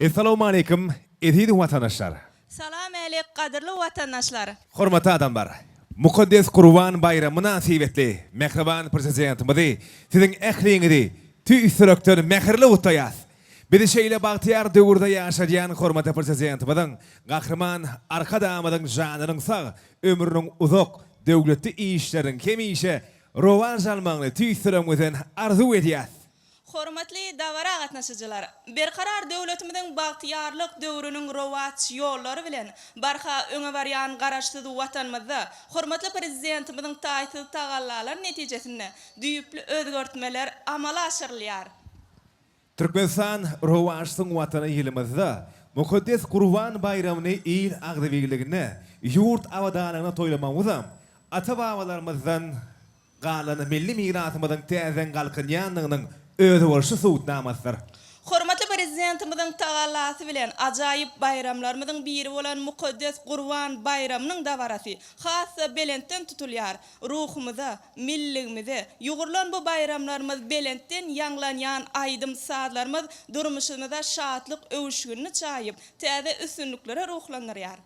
Assalamu alaikum, ezidi vatandaşlar. Salam aleyk kadirli vatandaşlar. Hormatly adamlar. Mukaddes Qurban bayramı münasibetli mehriban prezidentimizi sizin ähliňizi tüýsürekden mehirli gutlaýas. Bizi şeýle bagtyar döwürde ýaşaýan hormatly prezidentimizin gahrman arka damynyň janynyň sag, ömrüniň uzak, döwletli işleriň kemişe rowaj almagyny tüýsürekden arzu edýäs. Hormatly dawara gatnaşyjylar, berkarar döwletimizin bagtyarlyk döwrüniň rowaç ýollary bilen barha öňe barýan garaşsyz watanymyzda hormatly prezidentimizin taýty tagallalar netijesinde düýüpli özgertmeler amala aşyrylýar. Türkmenistan rowaşsyň watany ýylimizde Mukaddes Qurban bayramyny il agdybiligine ýurt awadalygyna toýlamamyzam ata-babalarymyzdan galan milli mirasymyzyň täzen galkynýanlygynyň öýde bolşy suwutnamasdyr. Hormatly prezidentimizin tagallasy bilen ajaýyp bayramlarymyzyň biri bolan Mukaddes Qurban bayramynyň dawarasy hassa belentden tutulýar. Ruhumyza, milligimize ýugurlan bu bayramlarymyz belentden ýanglanýan aýdym saatlarymyz durmuşymyzda şatlyk öwüşgünni çaýyp, täze üstünliklere ruhlanýar.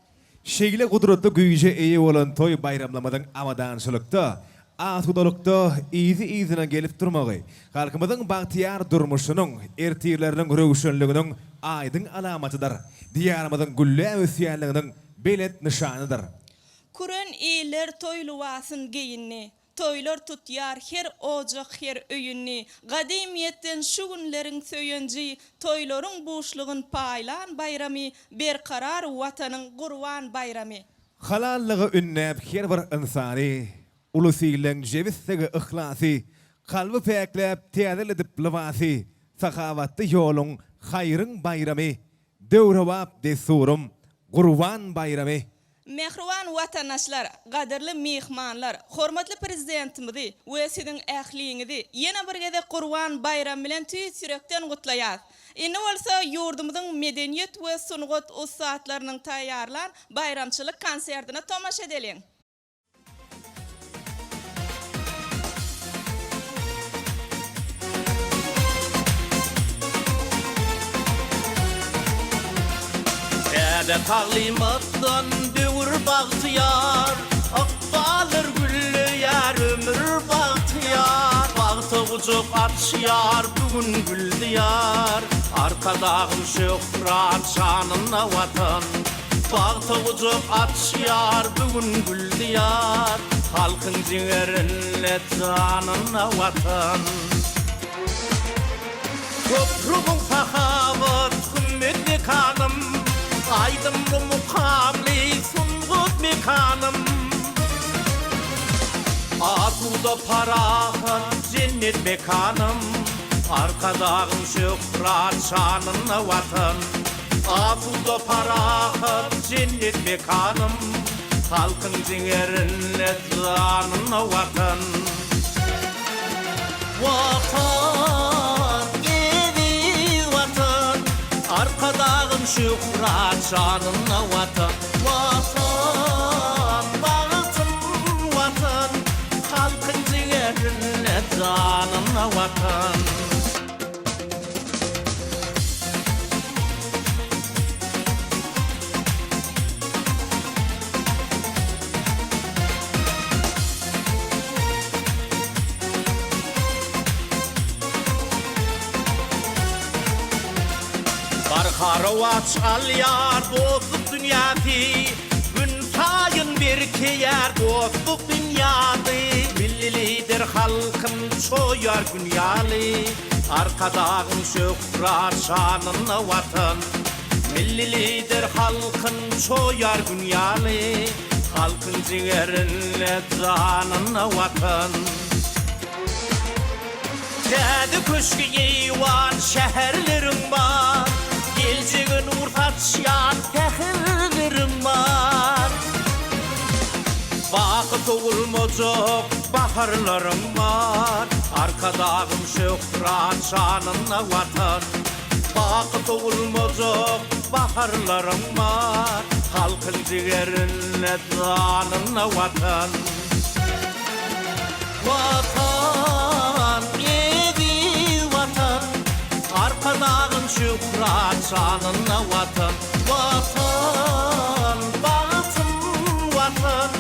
Şeýle gudratly güýje eýe bolan toý bayramlamadan amadançylykda, asudalykda izi-izine gelip durmagy, halkymyzyň bagtyar durmuşynyň, ertirleriniň röwşenliginiň aýdyn alamatydyr. Diýarymyzyň gülle ösýänliginiň belet nişanydyr. Kuren iýler toýluwasyn geyinni, toýlar tutýar her ojak her öýünni, gadymiyetden şu günleriň söýenji, toýlaryň buşlugyn paýlan bayramy, berkarar watanyň Qurban bayramy. Halallygy ünnäp her bir insany ulusylyň jebissegi ihlasy, kalby päkläp täzeledip libasy, sahawatly ýoluň haýryň bayramy, döwrewap desurum Qurban bayramy. Mehriban vatandaşlar, gadirli mehmanlar, hormatly prezidentimizi we siziň ähliňizi ýene bir gede Qurban bayramı bilen tüýsürekden gutlaýar. Indi bolsa ýurdumyzyň medeniýet we sungat ustaatlarynyň taýýarlan bayramçylyk konsertine tomaşa edeliň. Ede talimatdan döwür bagtyar, akbalar güllüýär ömür bagtyar. Bagty ujuk atşýar, bugün güldüýär, arkadagym şöhrat şanyna watan. Bagty ujuk atşýar, bugün güldüýär, halkyň jiňerine janyna watan. Köprüň sahabat hümmetli kanım, aydımlı mukamli sungut mekanım. Atuda parahat cennet mekanım, arkadağım şöhrat şanına vatan. Atuda parahat cennet mekanım, halkın ciğerine canına vatan. Vatan, evi vatan, arkadağım şöhrat şanına vatan. Vatan, bağıtım vatan, halkın ciğerine canına vatan. Barharawaç alyar dostluk dünyasy, gün saýyn berkeýär dostluk dünyasy. Milli lider halkym çoýar günýaly, arkadagym şöhrat şanyna watan. Milli lider halkym çoýar günýaly, halkyň jiňerine janyna watan. Täze köşkü ýywan şäherleriň bar, geljegin urtatşyan tähirlerim var. Vakyt ogulmajak baharlarım var, arkadagym şöhrat şanyna watan. Vakyt ogulmajak baharlarım var, halkyň jiňerine janyna watan. Vatan, evi vatan, arkadağın şöhrat şanına vatan. Vatan, batın vatan,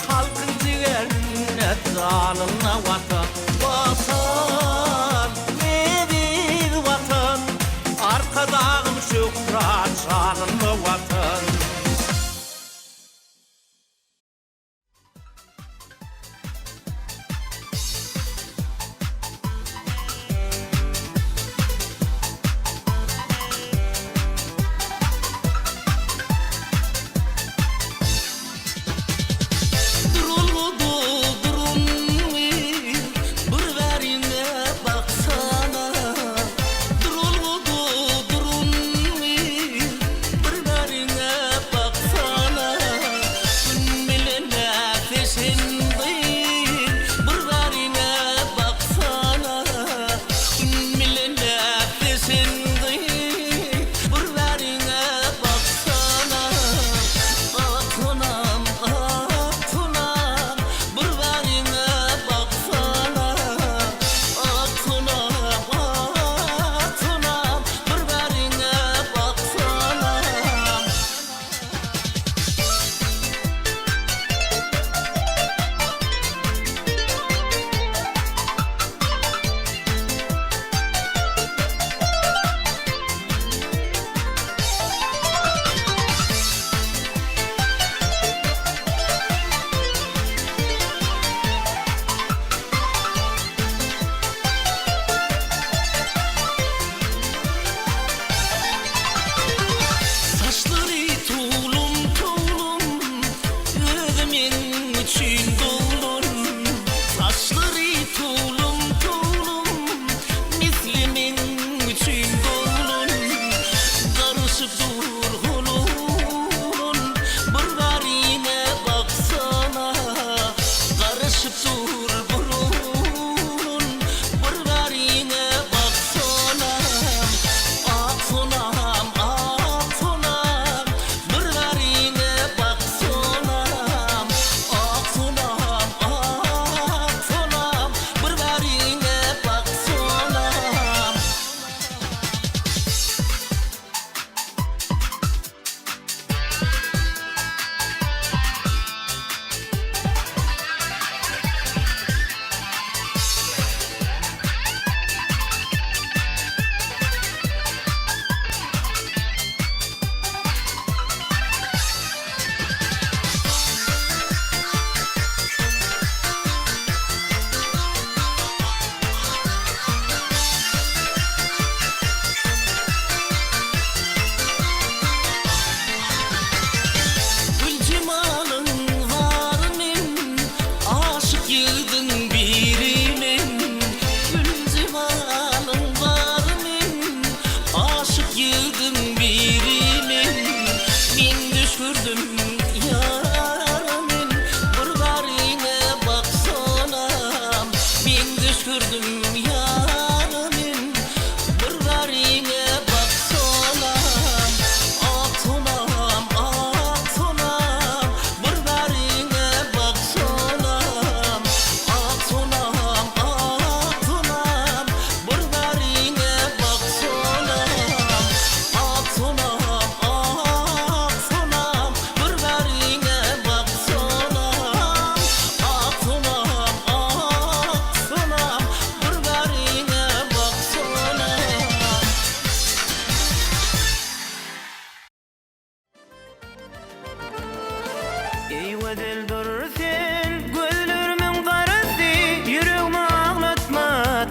halkın ciğerine canına vatan. Vatan, nedir vatan, arkadağım şükran şanına vatan.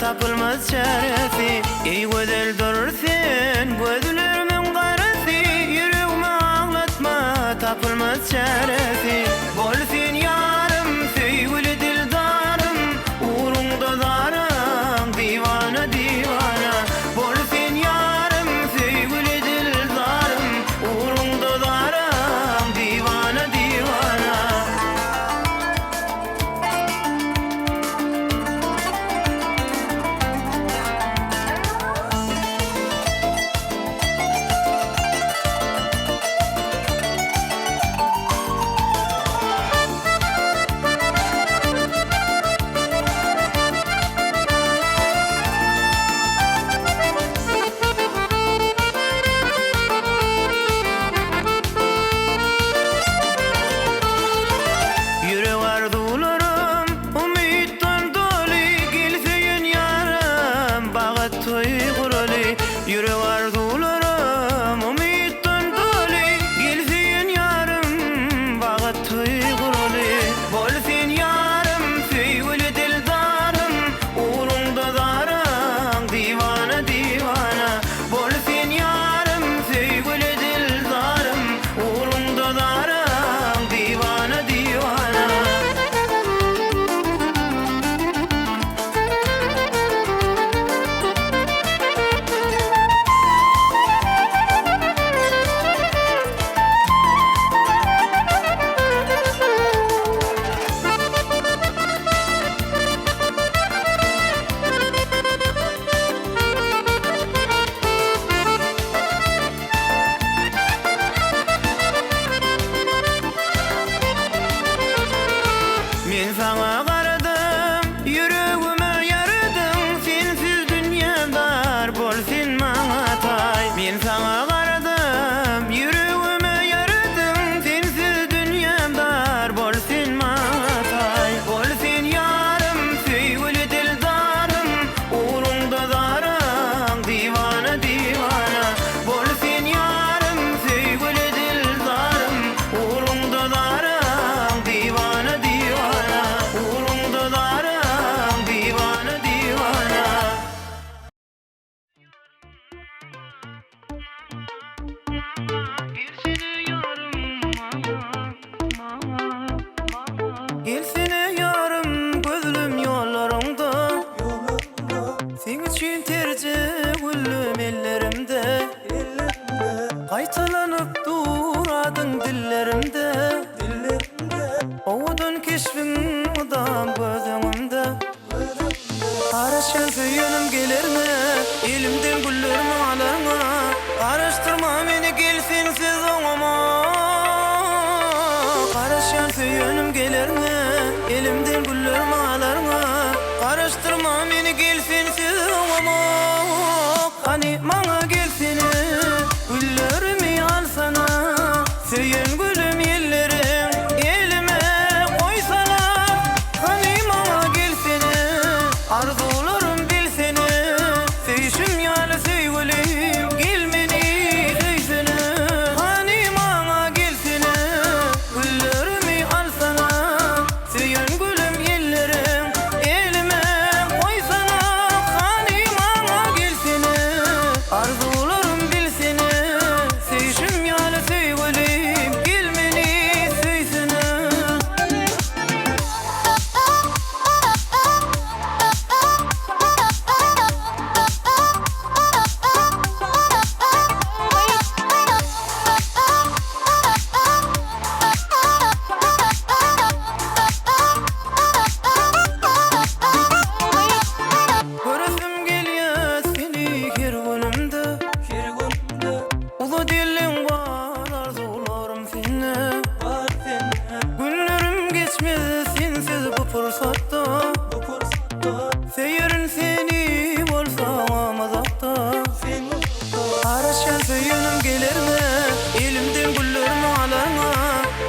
tapılmaz çaresi. Ey güzel durursun gözlerimin karası, yüreğimi ağlatma tapılmaz çaresi. Bolsun yarım sevgili dildarım, uğrunda darım divana divana. Bolsun yarım sevgili dildarım, uğrunda darım divana divana. Qaytalanıp duradın dillerimde Oğudun keşfin udam gözümümde Araşan söyünüm gelir mi? Elimden güllerimi alır mı? Araştırma beni gelsin siz oğama Araşan söyünüm gelir mi? Elimden güllerimi alır mı? Araştırma beni gelsin siz oğama Hani bana gelsin güllerimi alsana Söyün gülüm yerlerim elime koysana Hani bana gelsin arzularım bilsene Söyüşüm yani söygülüm gelmeni söysene Hani bana gelsin güllerimi alsana Söyün gülüm yerlerim elime koysana Hani bana gelsin arzularım bilsene Söyüşüm yani söygülüm gelmeni söysene Görüsüm geliyor seni her günümde Ulu dilin var arzularım seni Günlerim geçmez sensiz bu fırsatta Seyirin seni bolsa amazakta Araşan söyünüm gelir mi? Elimden güllerimi alır mı?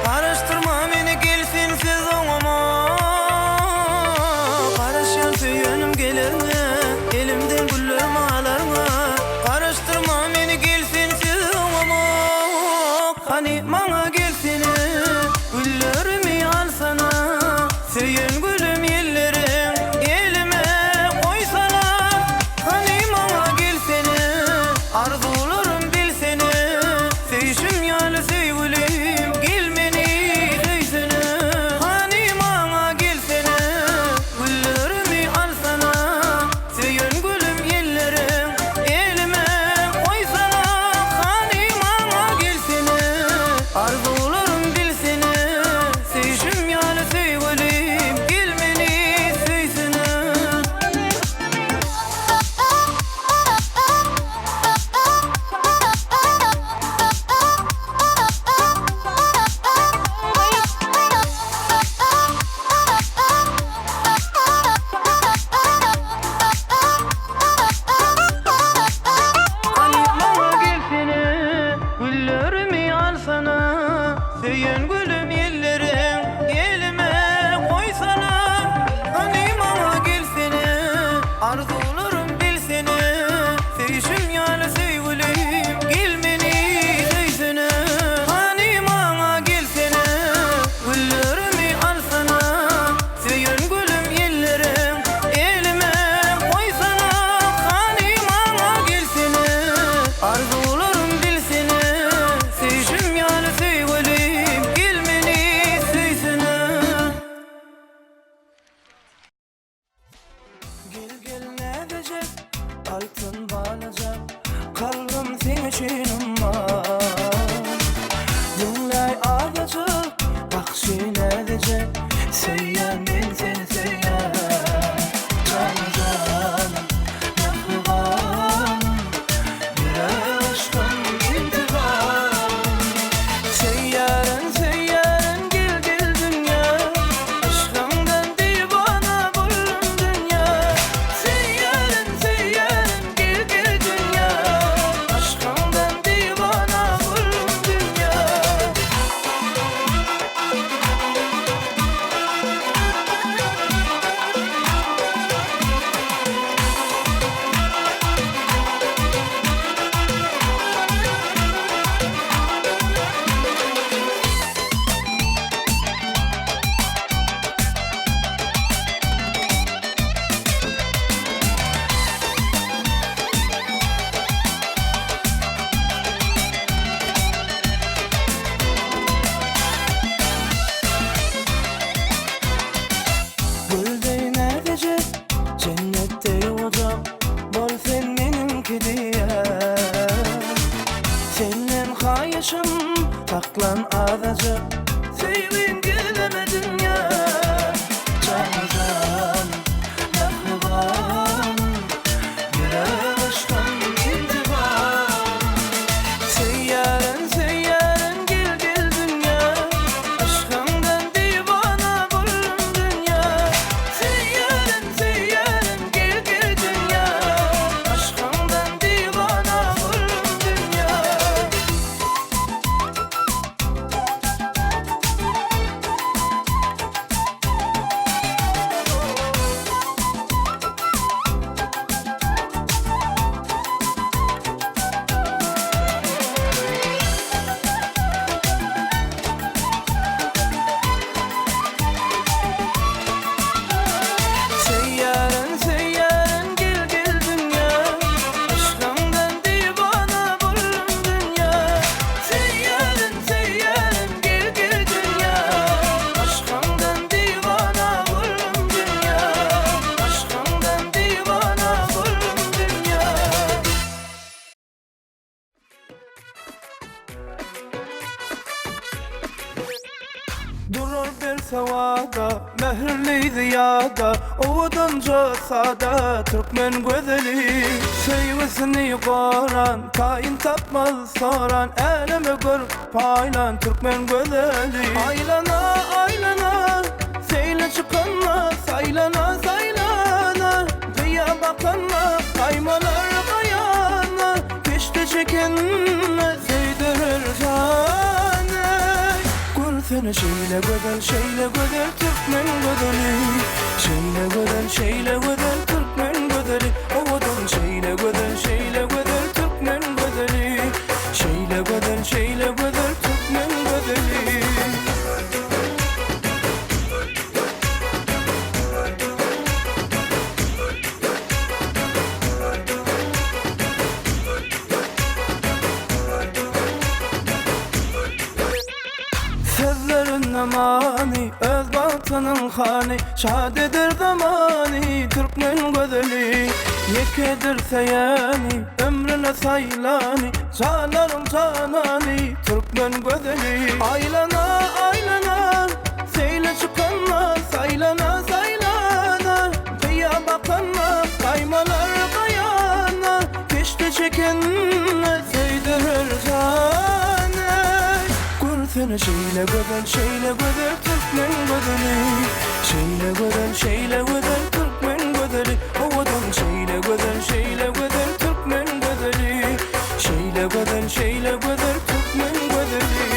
Araştırma beni gelsin siz oğama Araşan söyünüm gelir mi? Elimden güllerimi alır mı? Araştırma beni gelsin siz oğama Hani bana gelsin güllerimi alsana Söyün gülüm yerlerim elime koysana Hani bana gelsin arzularım bilsene Söyüşüm yani söygülüm gelmeni söysene Hani bana gelsin güllerimi alsana Söyün gülüm yerlerim elime koysana Hani bana gelsin arzularım bilsene Söyüşüm yani söygülüm gelmeni söysene Hani bana gelsene güllerimi alsana Söyün gülüm yerlerim elime koysana Hani bana gelsene arzularım bilsene Söyüşüm yani söygülüm gelmeni söysene Hani bana gelsene güllerimi alsana Söyün gülüm yerlerim elime koysana Hani bana gelsene arzularım bilsene Söyüşüm yani söygülüm gelmeni söysene Gel gel ne diyecek altın bağlayacak Kalbim senin için umman Dinlay ağlayacak bakşı ne diyecek Söyleyen ben seni söyleyen Canım canım yakıvan Bir aşkım intikam Söyleyen söyleyen gel gel dünya Aşkımdan divana buldum dünya Söyleyen söyleyen gel gel dünya Aşkımdan divana buldum dünya Bol sen benimki diye Senden hayışım saklan azacık Sevin gelemedin ya Canıdan Mehriban Yürek aşkın intiban Seyyaren seyyaren gel gel dünya Aşkından divana buldum dünya Seyyaren seyyaren gel gel dünya Aşkından divana buldum dünya Seyyaren seyyaren gel gel dünya Aşkından divana buldum dünya Seyyaren seyyaren gel gel dünya Aşkından divana buldum dünya Aşkından divana buldum dünya Durur bir sevada, mehirliydi yada Ovudunca sada, Türkmen güzeli Sevgisini koran, tayin tapmaz soran Elimi gör paylan, Türkmen güzeli Aylana, aylana, seyle çıkanla Saylana, saylana, kıya bakanla Kaymalar kayana, geçti çekenle Sevdirir canı Seni şeyle güzel Türkmen güzeli Şeyle güzel Türkmen güzeli Ovudun şeyle güzel Türkmen güzeli Şeyle güzel Türkmen güzeli Sözlerin amani, öz batının hani Şadedir zamani, Türkmen güzeli Yekedir seyani, ömrüne saylani Canarım canani, Türkmen güzeli Aylana, aylana, seyle çıkanla Saylana, saylana, kıya bakanla Kaymalar kayana, geçti çekenle Sevdirir canı Seni şeyle güzel Türkmen güzeli Şeyle güzel Türkmen güzeli Ovudun şeyle güzel Türkmen güzeli Şeyle güzel Türkmen güzeli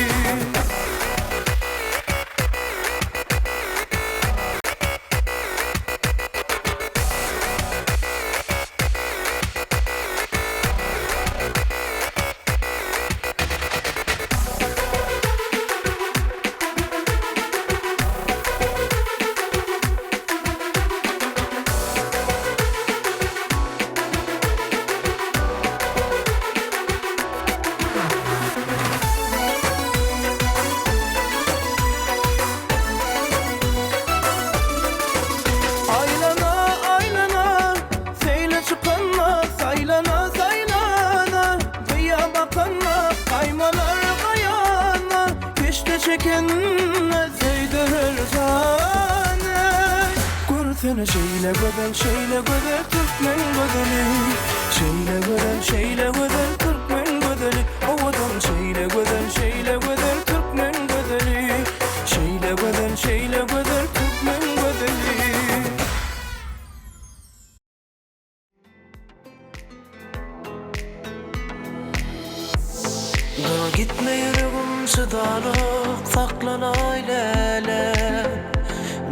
çekenle sevdirir sana Seni şeyle güzel Türkmen güzeli Şeyle güzel Türkmen güzeli Ovudun şeyle güzel Türkmen güzeli Şeyle güzel Türkmen güzeli Dur gitme yüreğim sıdalık saklan ailele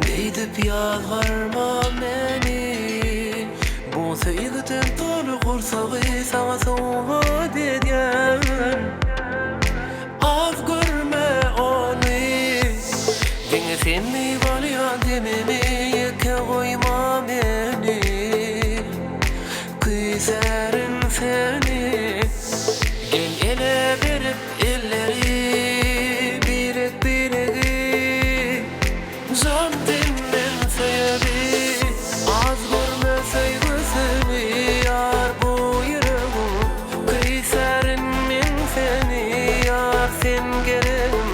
Gidip yalvarma beni Bu sevgiden dolu kursağı sana soğuk edyen Az görme onu Denge seni balyan dememi yeke koyma beni Kıyserin seni Gel ele verip elleri birek biregi Can dinlen sebebi Az görme sevgisini yar bu yüreği yar sen gereğim.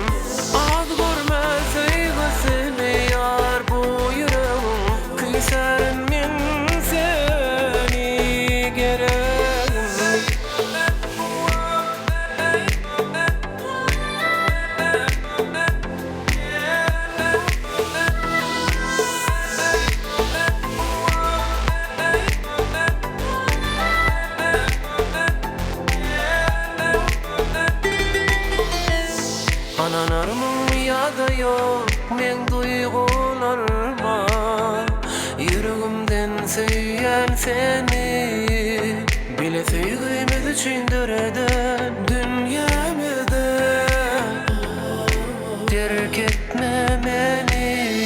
Az görmez sevgisini yar bu yüreğim. Kıyserim men seni gereğim. Ananarımın yadı yok men duygularıma. Yüreğimden söyleyen seni. Bile sevgimi düşündüreden dünyamda. Terk etme beni.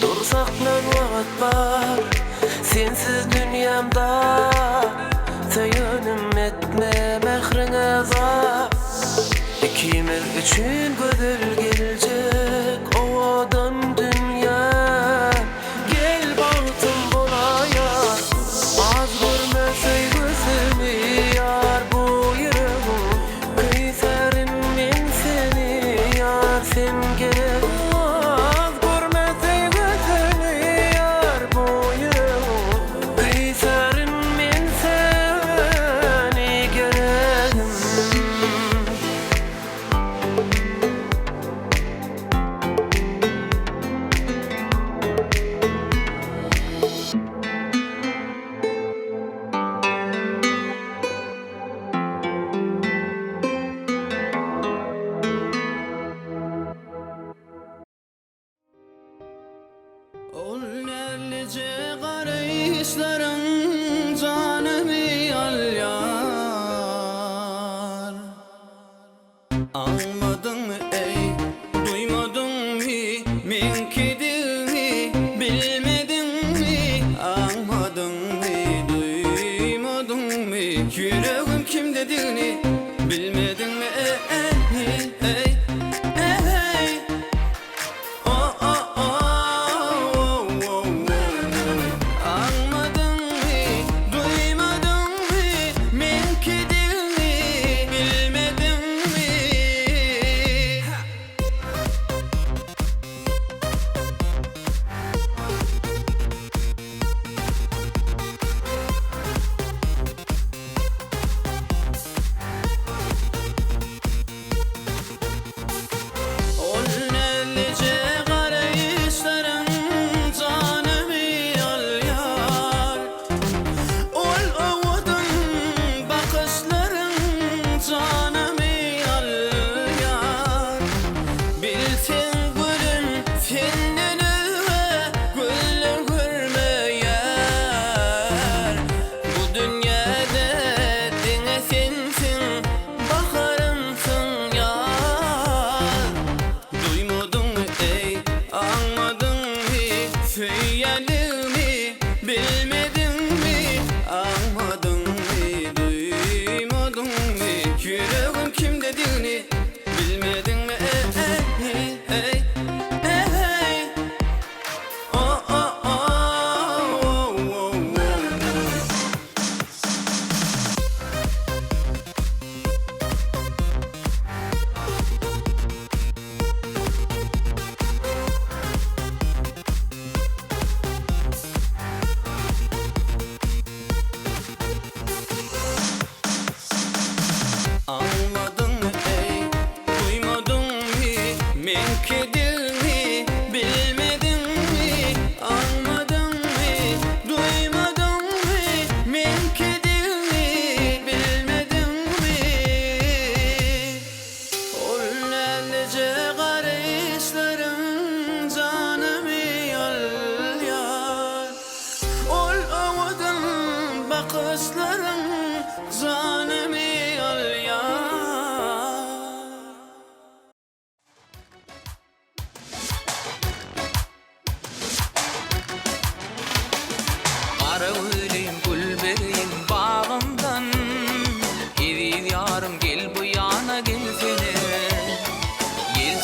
Dursaklan vakit var sensiz dünyamda. Söylenim etme mehrine zar. İkimiz üçün güzel gelecek ovadan dünya. Gel baktım bulaya. Az görme sevgisini yar bu yüreğim. Kıyserim men seni yar sen gereğim. Az görme sevgisini yar bu yüreğim. Kıyserim men seni gereğim. Ol nelice karayışların canımı al yar. Anladın mı ey, duymadın mı men kedini, bilmedin mi, anladın mı, duymadın mı, yüreğim kim dediğini bilmedin mi ey, ey, ey.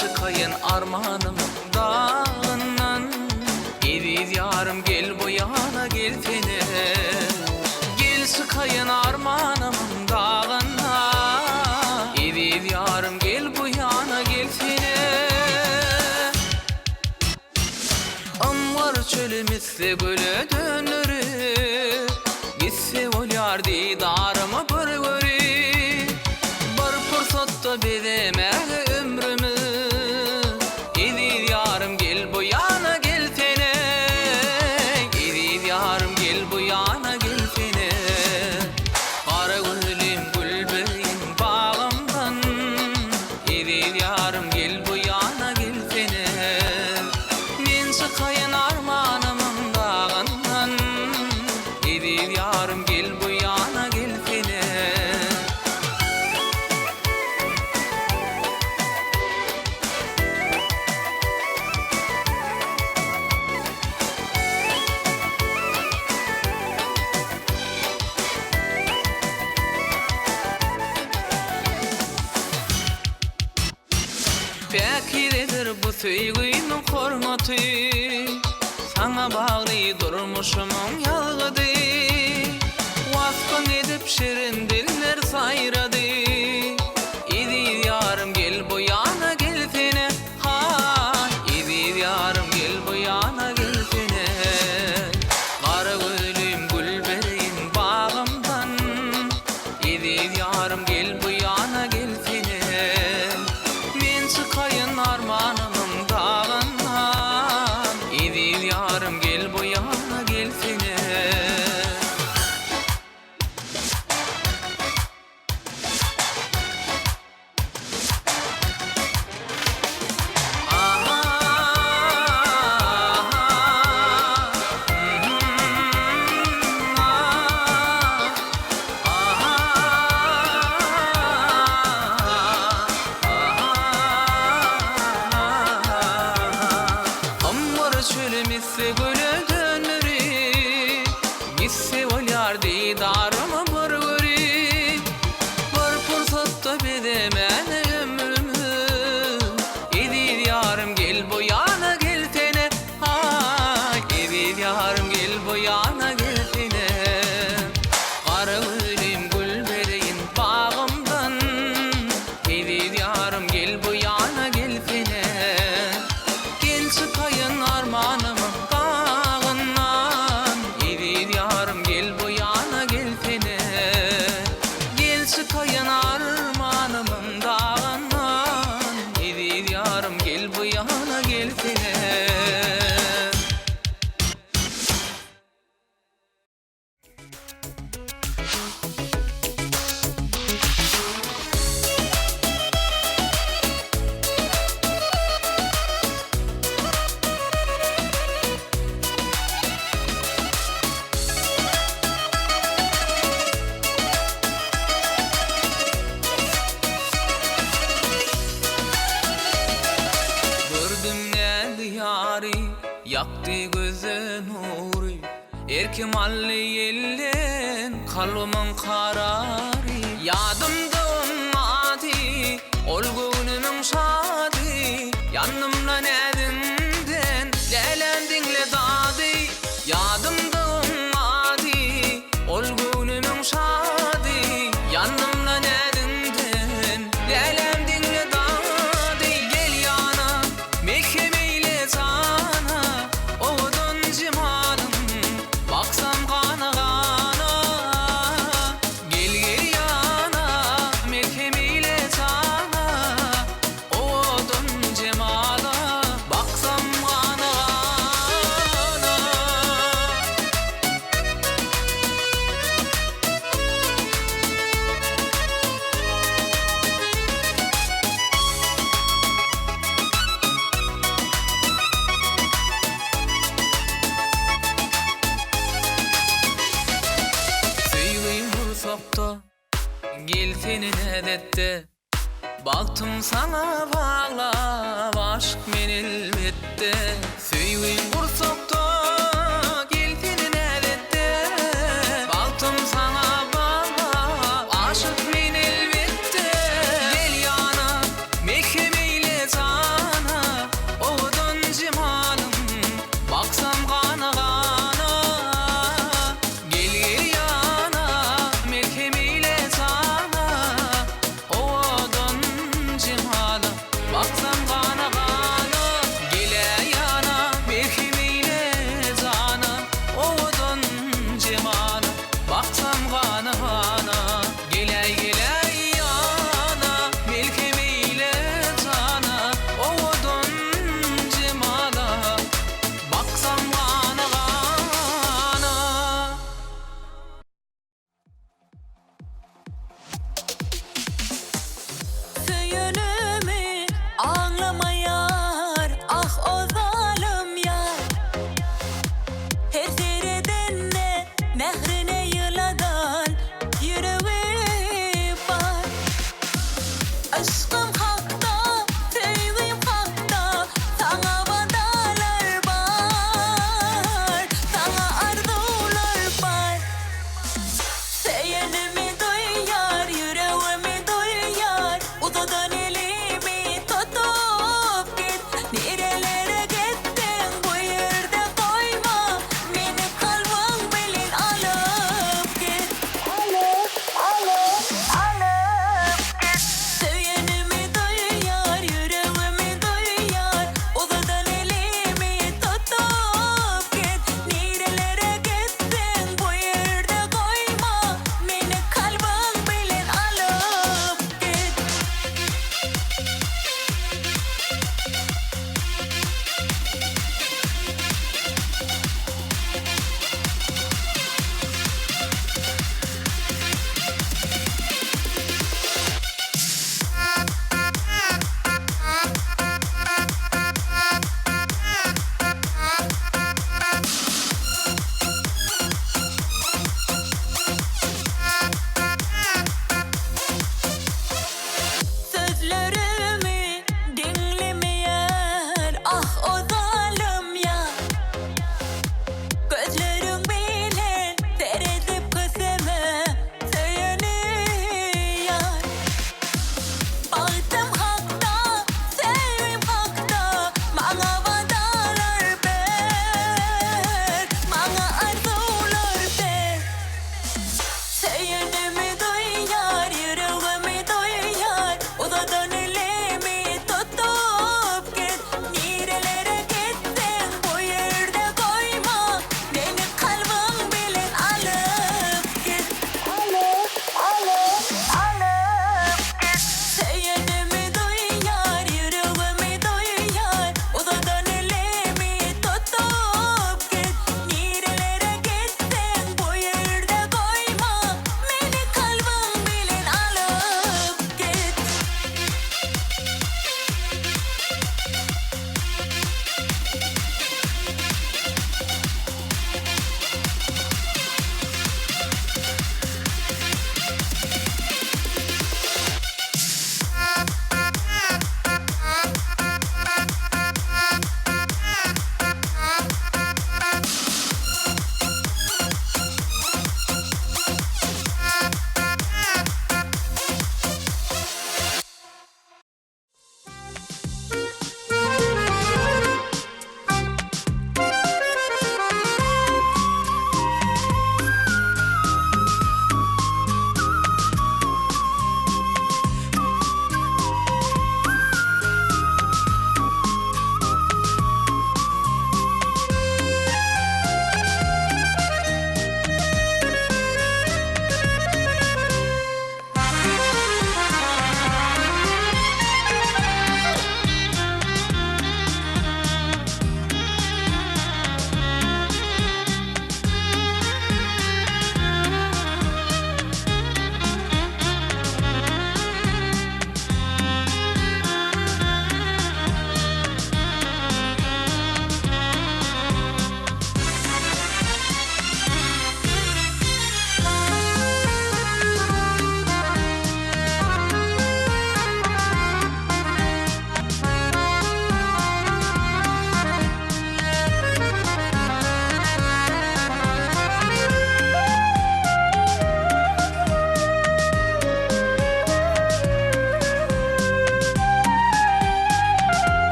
çıkayın armağanım dağından. Geliz yarım gel bu yana gel tene. Gel çıkayın armağanım dağından. Geliz yarım gel sürmizse göle dönürü gitse olyar didarımı bir göri bir fırsatta bedeme ömrümü edil yarım gel bu yana gelsene edil yarım gel bu yana gelsene kara gülüm gülbeyin bağımdan edil yarım gel bu yana gelsene men çıkayın armanımın dağından edil yarım gel bu yana gelsene Bekiredir bu söygüyün hormatı Sana bağlı durmuşumun yalgıdı Vaskın edip şirin diller sayradı İdil yarım gel bu yana gelsene Ha İdil yarım gel bu yana gelsene Kara gülüm gül bereyin bağımdan İdil yarım gel bu yana gelsene Men çıkayın armanımın dağından İdil yarım gel bu yana gelsene Çölümizse göle dönürü gitse olyar didarımı bir göri bir fırsatta bedemen ömrümü edil yarım gel bu yana gelsene ha edil yarım gel bu yana gelsene kara gülüm gül bereyin bağımdan edil yarım gel bu yana gelsene gel çıkayın armanımın dağından İdil yarım gel bu yana gelsene Gel çıkayın armanımın dağından İdil yarım gel bu yana gelsene Gördüm ne diyarı yaktı göze nuru Erkim allı yellen kalbımın kararı Yadımda olmadı ol gönlümün şadı Yanımda nedinden lelen dinle dadı Yadımda olmadı ol gönlümün şadı Yanımda nedinden lelen dinle dadı Gel yana mekhemeyle sana Oğudun cimanım baksam kana kana Gel gel yana mekhemeyle sana Oğudun cemala baksam kana kana Söyleyeyim vursakta gel senin edette Baktım sana bağla aşk men elbette Söyleyeyim vursakta gel senin edette Baktım sana bağla aşk men elbette Gel yana mekhemeyle sana Oğudun cimanım baksam kana kana Gel gel yana mekhemeyle sana Oğudun cimanım baksam kana kana Gel yana mekhemeyle Söyünümü anlamayar, ah o zalim yar. Her zerreden de mehrine yıladan yüreği var. Aşkım hakta, sevgim hakta, sana vadalar var, sana arzular var. Seyenimi duyar, yüreğimi duyar, uzadan eli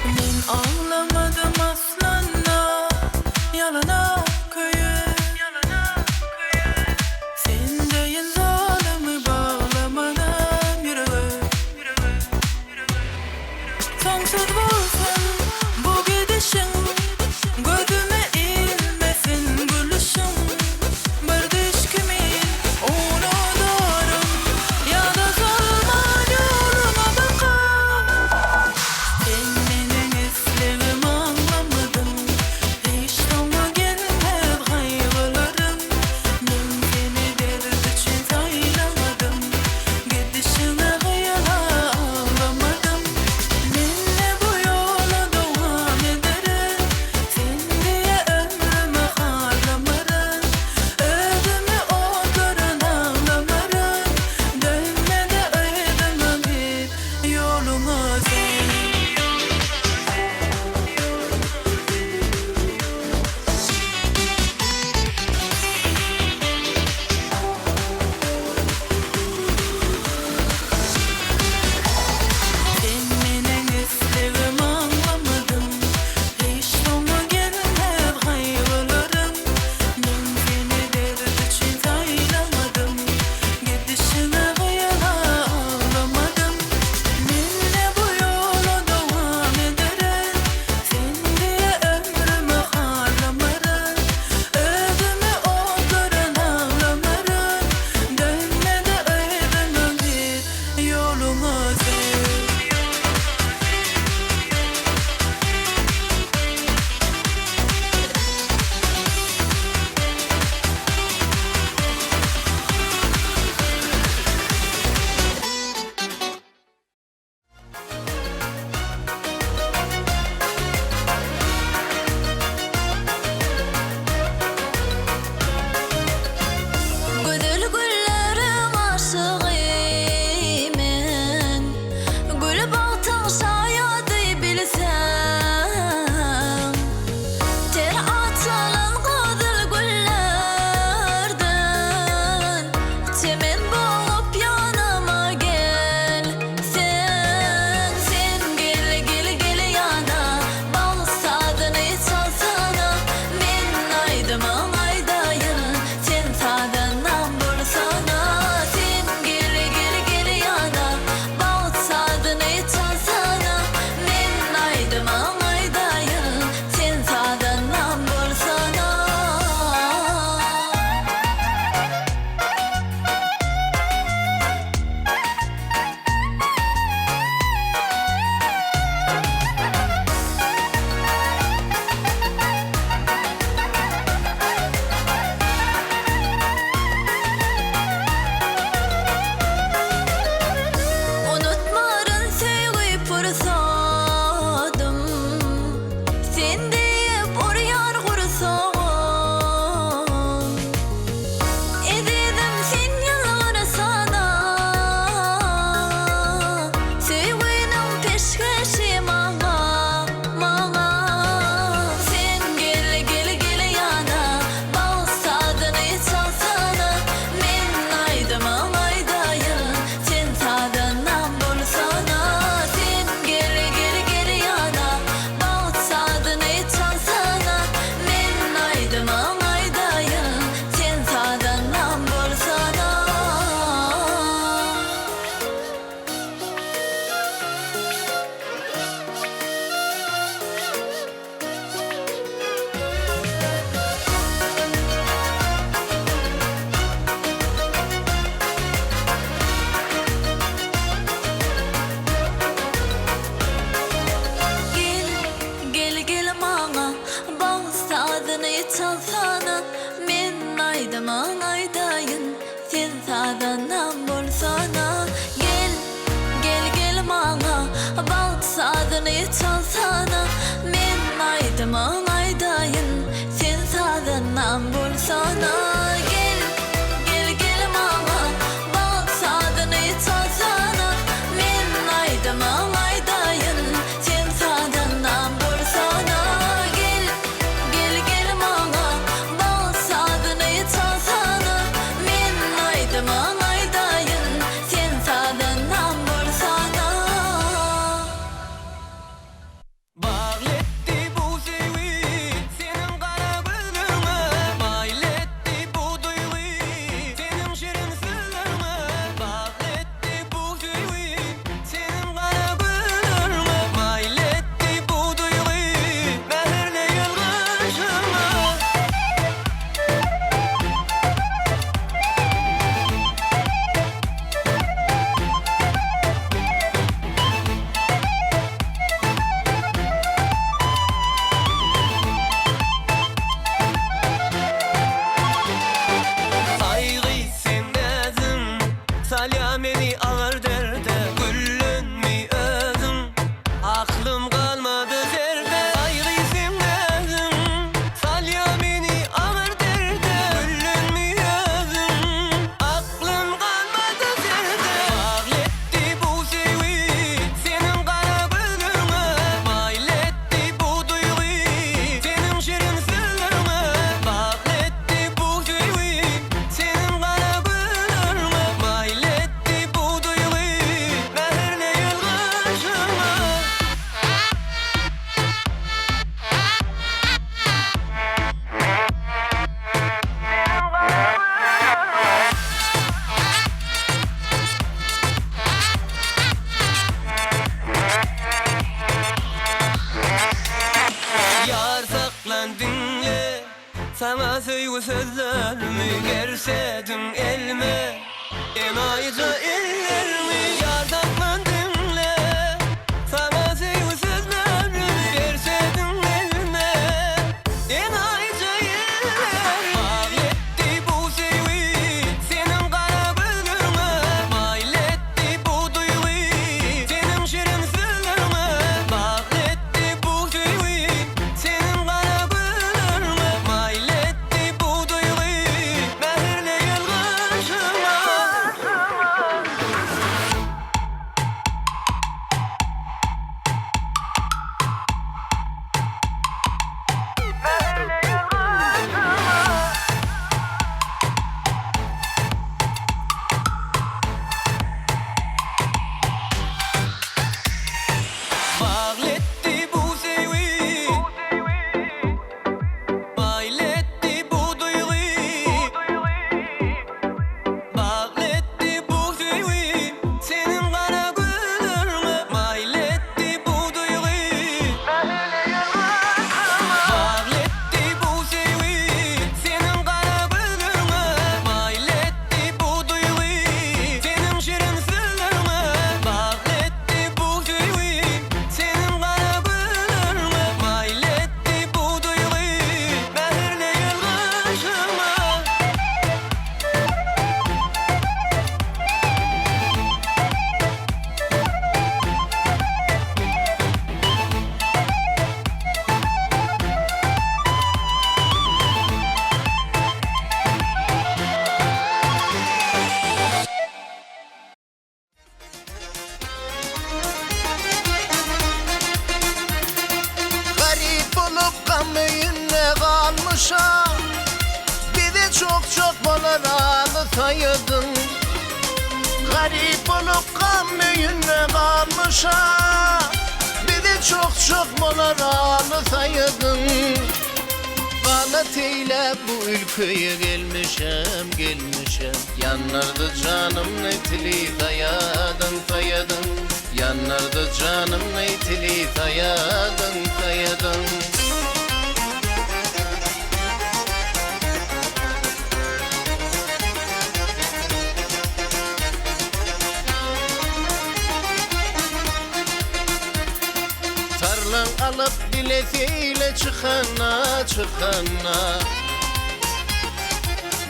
Men ağlamadım aslında, yalana köyüp. Sen deyin zalimi bağlamadan yüreğim. Songsuz bolsun bu gidişin, gözüme ilmesin gülüşün. Bir düş kimin unudarım, ya da solman yoluna bakar. Sen menin isleğimi anlamadın, hiç sona gelmez kaygılarım. Ben seni dert için saylamadım, gidişine kıyala ağlamadım. Minne bu yola devam ederim, sen diye ömrüme harlamarım. Ödümü oturun ağlamarım, dönme de öydümü git yoluma sen. Sen menin isleğimi anlamadın, hiç sona gelmez kaygılarım. Ben seni dert için saylamadım, gidişine kıyala ağlamadım. Minne bu yola devam ederim, sen diye ömrüme harlamarım. Ödümü oturun ağlamarım, dönme de öydümü git yoluma sen. Güzel güllerim aşığıymen, gül baktın şayadi bilsem. Ter atılan güzel güllerden, çemen bulup yanıma gel. Sen gel gel gel yana, bal sadını çalsana. Men aydımın aydayın, sen sadandan bulsana. Sen gel gel gel yana, bal sadını çalsana. Men aydımın aydayın, sen sadandan bulsana. Unutmarın sevgi fırsadım, sen deyip oryan kursan. Ededim sen yılları sana, sevginin peşkeşi mağa. Sen gel gel gel yana, bal sadını çalsana. Men aydımın aydayın, sen sadandan bulsana. Sen gel gel gel yana, bal sadını çalsana. Men aydımın aydayın, sen sadandan bulsana. Gel, gel gel mağa, bal sadını çalsana. Men aydımın aydayın, sen sadandan bulsana. Gel, gel gel mağa, bal sadını çalsana. Men aydımın aydayın, sen sadandan bulsana. Gel, gel gel mağa, bal sadını çalsana. Men aydımın aydayın, sen sadandan bulsana. Gel, gel gel mağa, bal sadını çalsana. Men aydımın aydayın, sen sadandan bulsana. Sana söygü sözlerimi gersedin elime Enayca ellerimi yardan dinle Sana söygü sözlerimi gersedin elime Enayca ellerimi Mahletti bu sevgi senin kara gözlerime Mahletti bu duygu senin şirin sözlerime Mahletti bu sevgi senin kara gözlerime Mahletti bu duygu mehirle yılgışıma Mahletti bu sevgi Mahletti bu duygu Mahletti bu sevgi senin kara gözlerime Mahletti bu duygu Mahletti bu sevgi senin kara gözlerime Mahletti bu duygu senin şirin sözlerime Mahletti bu sevgi senin kara gözlerime Mahletti bu duygu mehirle yılgışıma Garip olup kamyonne kalmışam Bir de çok bolaranı sayırdın Garip olup kamyonne kalmışam Bir de çok bolaranı sayırdın Bana teyle bu ülkeye gelmişem Yanardı canım netli dayadın Yanardı canım netli dayadın Tarlan alıp dilesiyle çıkana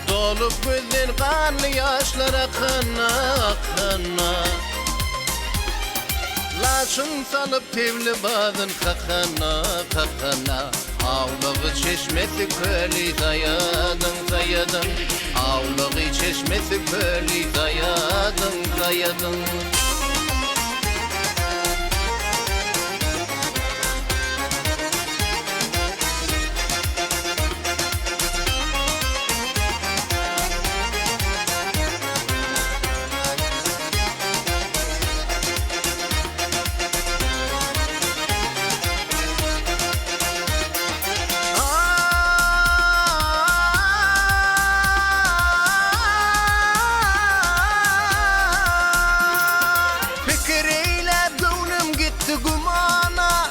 Dolup gözün kanlı yaşlar akana Laşın salıp tevli badın kakana Avlağı çeşmesi köli dayadın Avlağı çeşmesi köli dayadın Fikriyle gönlüm gitti gumana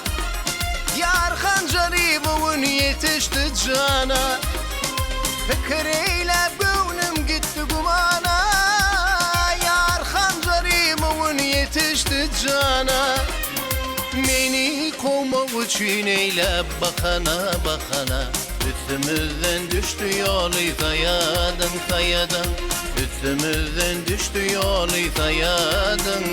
Yar hancarı bugün yetişti cana Fikriyle gönlüm gitti gumana Yar hancarı bugün yetişti cana Beni kovmak için eyle bakana Üstümüzden düştü yolu sayadın Üstümüzden düştü yolu sayadın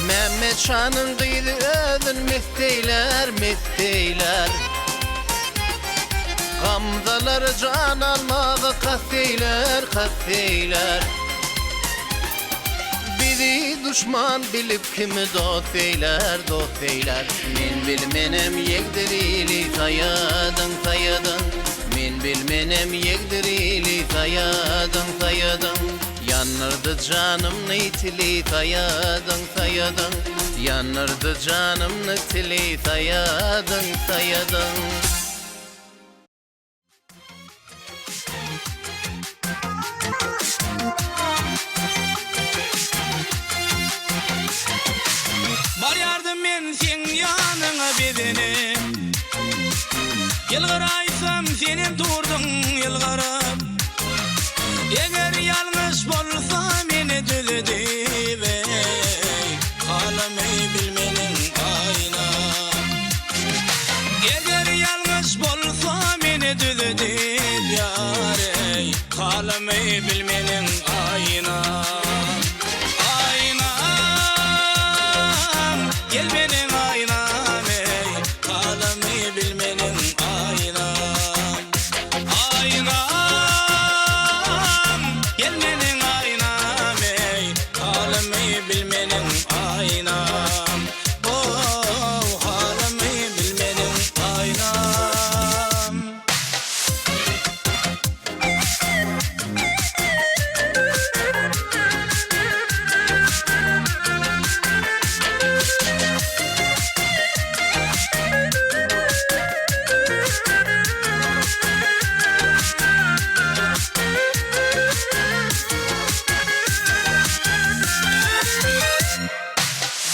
Mehmet Şan'ın kıydı ödün mifteyler Gamzaları can almağı kasteyler Bizi düşman bilip kimi dost eyler Min bilmenem yekdirili sayadın Min bilmenem yekdirili sayadın Yanırdı canım neytili sayadın Yanırdı canımны tili tayadın tayadın. Bar yardım men sen yanına bedene. Yılgıraysam senin durdun yılgırıp. Eğer yanlış bolsa meni düldüp ey. Halamayı bilmenin ayna. Eğer yanlış bolsa meni düldüp yar ey. Halamayı bilmenin ayna. Gel benim aynam ey, kalemi bilmenin aynam. Aynam, gel benim aynam ey, kalemi bilmenin aynam. Oh, kalemi bilmenin aynam.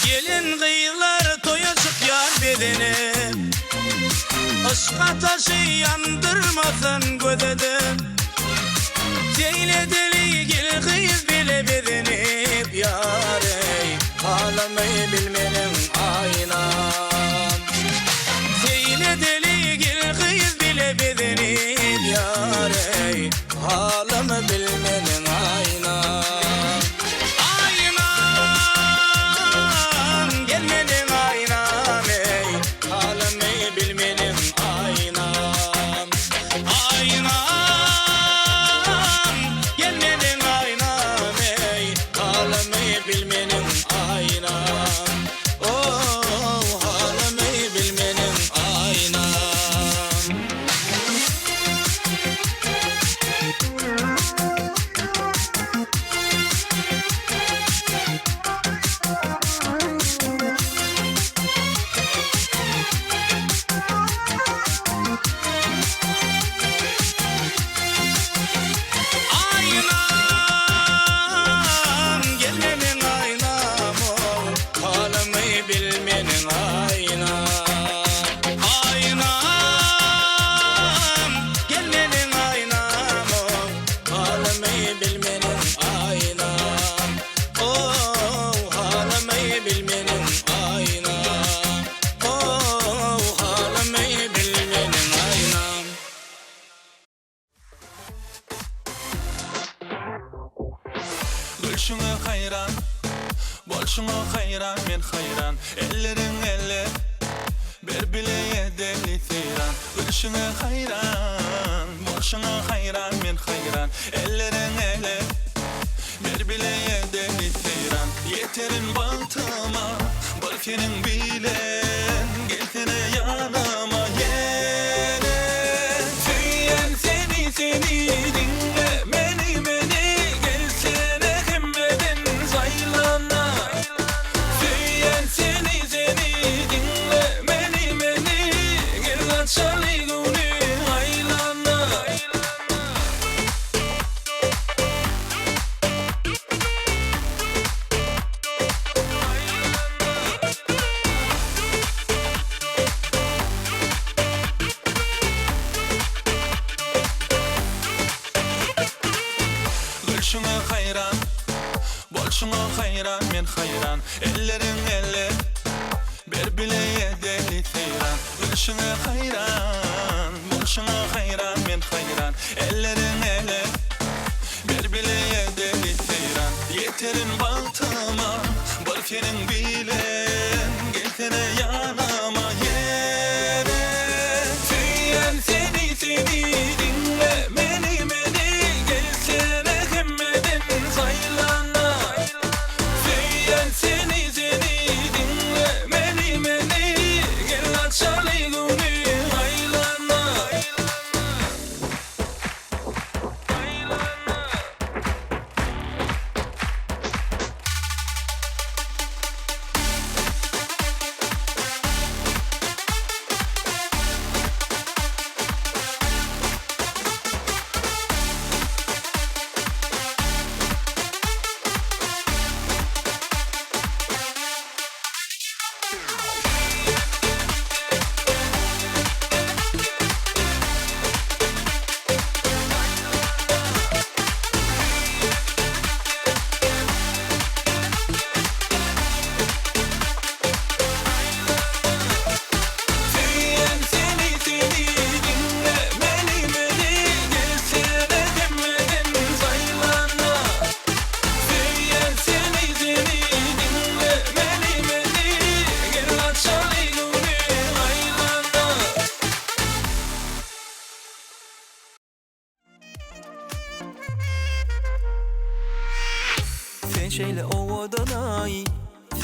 Gelin kıyılar toya çık yar bedene. Aşk ateşi yandırmasın gödede. Zeyle deli gel kıyız bile bedenip yar ey. Halamayı bilmenin aynam. Zeyle deli gel kıyız bile bedenip yar ey. Halamı bilmenin aynam. Aynam, gelmenin aynam ey. Halamayı bilmenin aynam. Aynam, gelmenin aynam ey. Halamayı bilmenin aynam. Oh, halamayı bilmenin aynam. Aynam, gelmenin aynam oh, halamayı bilmenin aynam. Aynam, gelmenin aynam oh, halamayı bilmenin aynam. Oh, halamayı bilmenin aynam. Oh, halamayı bilmenin aynam. Gülşüňe hayran, bolşuňa hayran, men hayran. Ellerin elle, ber bileye deli tiran. Gülşüňe hayran, bolşuňa hayran, men hayran. Ellerin elle, ber bileye deli tiran. Yeterin baltıma, balkenin bilen, geltene yanıma yere. Tüyen seni dinle, meni gelsene hemmeden zaylana. Tüyen seni dinle, meni gel açalı günü aylana. Gülşüňe hayran, bolşuňa hayran, men hayran. Ellerin elle, ber bileye deli tiran. Gülşüňe hayran, bolşuňa hayran, men hayran. Ellerin elle, ber bileye deli tiran. Yeterin baltıma, balkenin bilen, geltene yanıma yere. Tüyen seni dinle, meni gelsene hemmeden zaylana. Tüyen seni dinle, meni gel açalı günü aylana.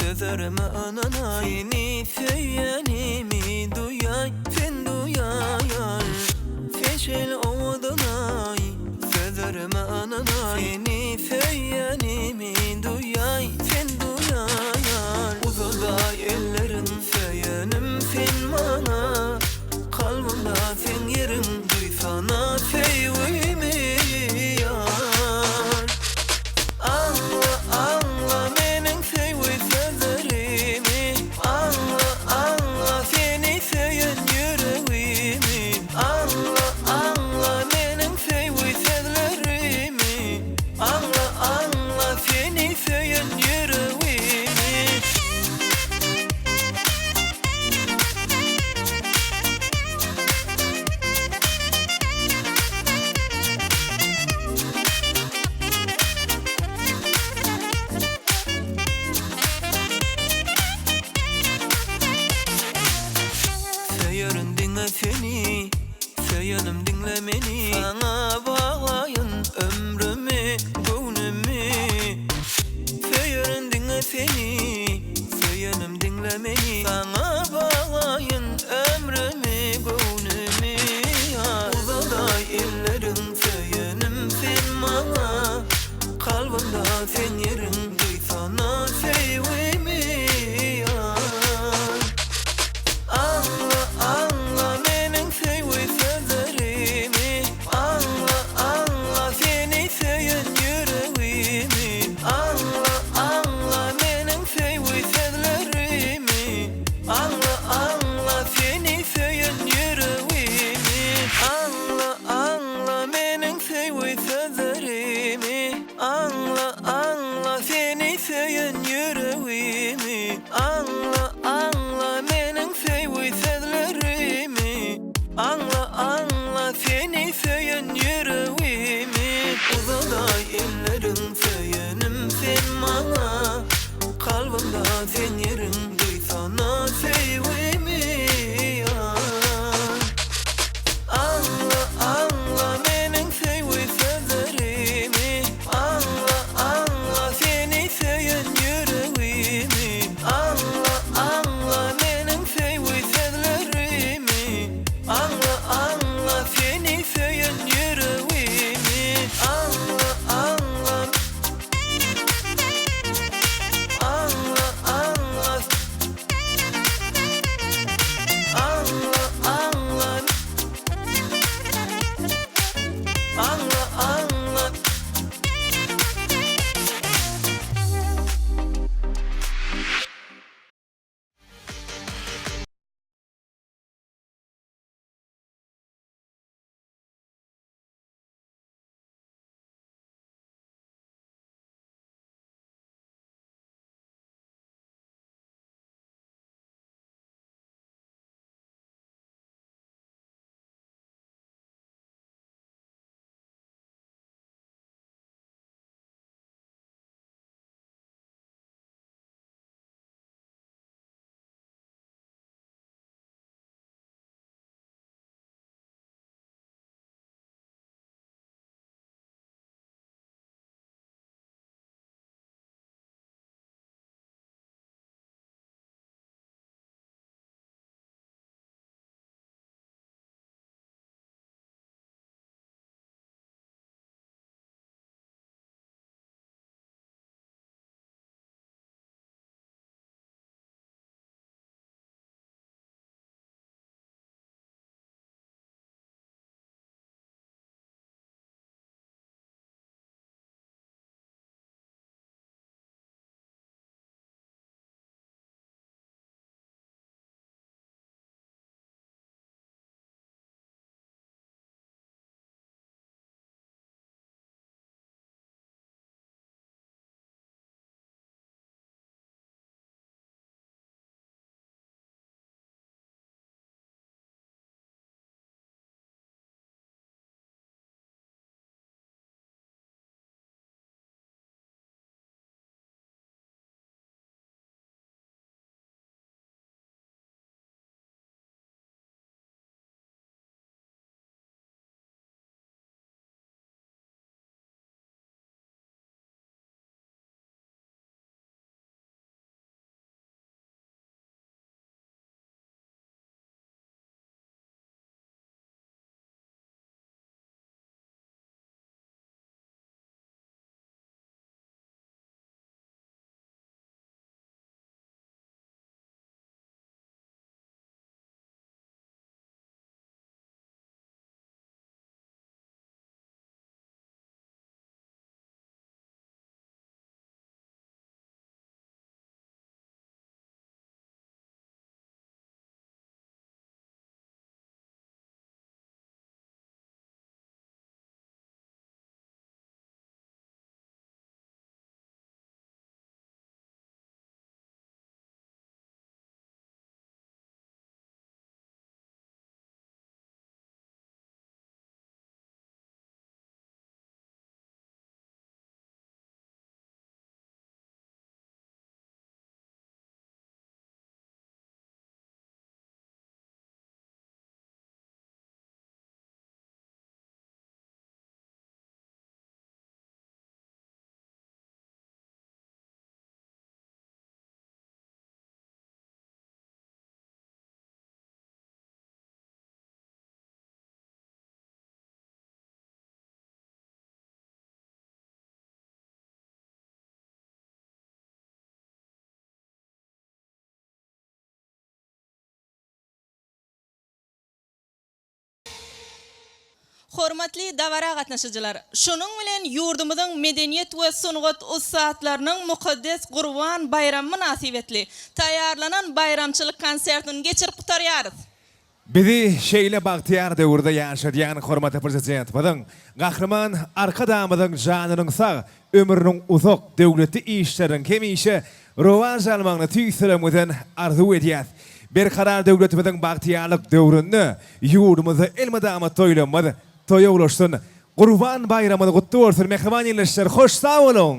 Sözlerime anana seni söylenimi duyay sen duyay Feşel odanay Sözlerime anana seni söylenimi duyay sen duyay Uzada ellerin söylenim sen bana Kalbimda sen yerin duysana sevimi yar Anla anla menin sevgi sözlerimi Anla anla seni söyleyen yüreğimi Anla anla menin sevgi sözlerimi Anla anla seni söyleyen yüreğimi Söylerim dinle seni, söylerim dinle beni Sana bağlayın ömrümü, gönlümü Söylerim dinle seni, söylerim dinle beni Sana bağlayın ömrümü, gönlümü Uzada illerin söylenim sen bana Kalbimda sen yerin duysana sevimi yar Anla anla menin sevgi sözlerimi Anla anla seni söyleyen yüreğimi Anla anla menin sevgi sözlerimi Anla anla seni söyleyen yüreğimi Anla anla menin sevgi sözlerimi Anla anla seni söyleyen yüreğimi Anla anla menin sevgi sözlerimi Anla anla seni söyleyen yüreğimi Uzada ellerin söylenim sen bana Kalbimda sen yerin duysana sevimi Hormatly davara gatnaşyjylar, şonuň bilen ýurdumyzyň medeniýet we sunugat ustaatlarynyň mukaddes Gurban bayramy münasibetli taýýarlanan bayramçylyk konsertini geçirip gutarýarys. Bizi şeýle bagtyar döwürde ýaşadýan hormatly prezident bolan gahryman arka damydyň janynyň sag, ömrüniň uzak döwletli işleriň hemişe rowaj almagyny tüýsülemeden arzu edýär. Bir karar döwletimiziň bagtyarlyk döwründe ýurdumyzy elmadama toýlanmady. Toýa ulaşsyn. Gurban bayramyny gutly bolsun. Mehriban ýerleşler, hoş sag bolun.